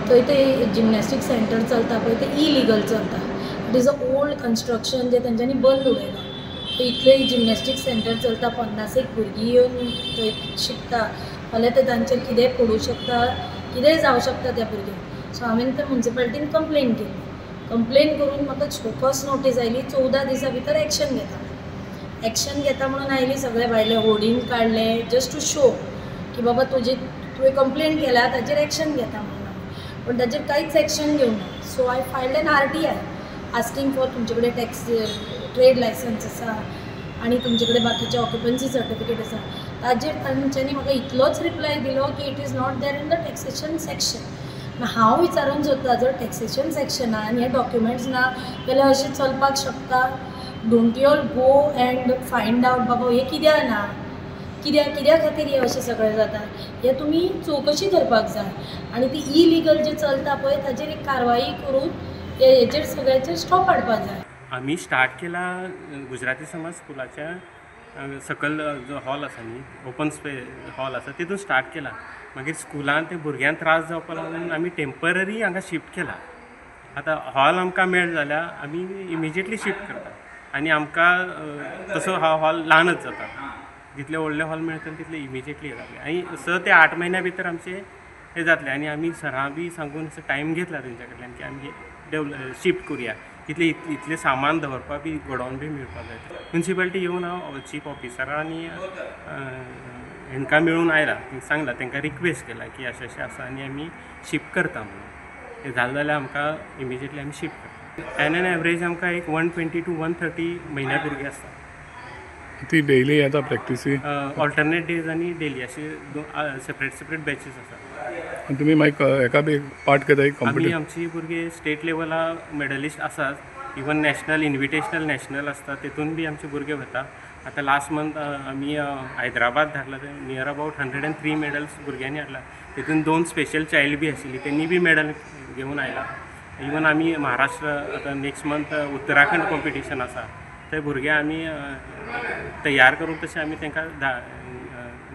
थंय ते gymnastic centre चलता पळय ते इलिगल चलता. It is a old construction जे तेंच्यांनी बंद उडयलां. इतले जिमनॅस्टीक सेंटर चलता, 50 एक भुरगीं येवन थंय शिकता. फाल्यां ते तांचेर कितेंय पडूं शकता, कितेंय जावं शकता त्या भुरग्यांक. सो हांवें त्या म्युन्सिपालिटीन कंप्लेन केली. कंप्लेन करून म्हाका छोकस नोटीस आयली, 14 दिसां भितर एक्शन घेता. एक्शन घेता म्हणून आयली, सगळे भायले होर्डिंग काडले जस्ट टू शो की बाबा तुवें कंप्लेन केल्या ताचेर एक्शन घेता म्हणून. पण ताचेर कांयच एक्शन घेवना. So I filed an RTI asking for तुमचे कडेन टॅक्स ट्रेड लायसन्स आसा आनी तुमचे कडेन बाकीचे ऑक्युपन्सी सर्टिफिकेट आसा. ताचेर तांच्यांनी म्हाका इतलोच रिप्लाय दिलो की it is not there in the taxation section. हांव विचारूंक सोदतां, जर टॅक्सेशन सेक्शनान हे डॉक्युमेंट्स ना जाल्यार अशें चलपाक शकता? Don't you all go and find out बाबा हे कित्याक ना, कित्या खातीर हे अशें सगळें जाता, हे तुमी चवकशी करपाक जाय. आनी ती इलिगल जे चलता पळय ताचेर एक कारवाई करून हेचेर सगळ्याचेर स्टॉप हाडपाक जाय. आम्ही स्टार्ट केला गुजराती समाज स्कुलाच्या सकल जो हॉल आसा न्ही, ओपन हॉल आसा तितून स्टार्ट केला. मागीर स्कुलान ते भुरग्यांक त्रास जावपा लागून आमी टेम्पररी हांगा शिफ्ट केला. आतां हॉल आमकां मेळ जाल्यार आमी इमिजिएटली शिफ्ट करता आनी आमकां तसो हॉल ल्हानच जाता. जितले व्हडले हॉल मेळटले तितले इमिजिएटली जातले आनी 6 ते 8 म्हयन्या भितर आमचे हे जातले. आनी आमी सरां बी सांगून टायम घेतला तेंच्या कडल्यान की आमी शिफ्ट करुया. इतले सामान दवरपाक बी गोडावन बी मेळपाक जाय. म्युन्सिपालिटी येवन हांव चीफ ऑफिसरा आनी हांकां मेळून आयला. सांगला तांकां रिक्वेस्ट केला की अशें आसा आनी आमी शिफ्ट करता म्हणून. हें जालें जाल्यार आमकां इमिजिएटली आमी शिफ्ट करता. एन एवरेज आमकां एक 120 to 130 म्हयन्या भुरगीं आसता. ती डेली येता प्रॅक्टिसी? ऑल्टरनेट डेज आनी डेली अशे सेपरेट बॅचीस आसा. आनी तुमी मागीर हेका बी पार्ट घेताय आमी कॉम्पिटिशन? आमची भुरगे स्टेट लेवला मेडलिस्ट आसात. इवन नॅशनल इन्विटेशनल नॅशनल आसता तेतून बी आमचे भुरगे वता. आतां लास्ट मंथ आमी हैदराबाद धाडला. नियर अबाउट 103 मेडल्स भुरग्यांनी हाडला. तेतून 2 स्पेशल चायल्ड बी आशिल्ली, तेंनी बी मेडल घेवन आयला. इवन आमी महाराष्ट्र आतां नेक्स्ट मंथ उत्तराखंड कॉम्पिटिशन आसा, थंय भुरगे आमी तयार करून तशें आमी तांकां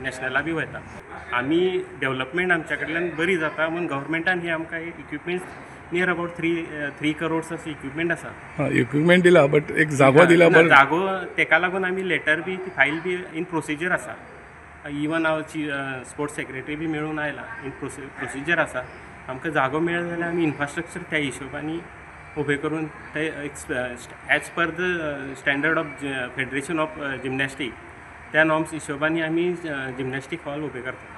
नॅशनला बी वयता. आमी डेवलपमेंट आमच्या कडल्यान बरी जाता म्हणून गव्हर्मेंटान हे आमकां इक्विपमेंट्स नियर अबाउट 3 करोड्स अशें इक्विपमेंट आसा. इक्विपमेंट दिला बट एक जागो दिला. जागो तेका लागून आमी लेटर बी ती फायल बी इन प्रोसिजर आसा. इवन हांव स्पोर्ट्स सेक्रेटरी बी मेळून आयला. इन प्रोसिजर आसा. आमकां जागो मेळ्ळो जाल्यार आमी इन्फ्रास्ट्रक्चर त्या हिशोबानी उबे करून ते as per the standard of federation of gymnastic त्या नॉर्म्स हिशोबानी आमी जिमनॅस्टीक हॉल उबे करता.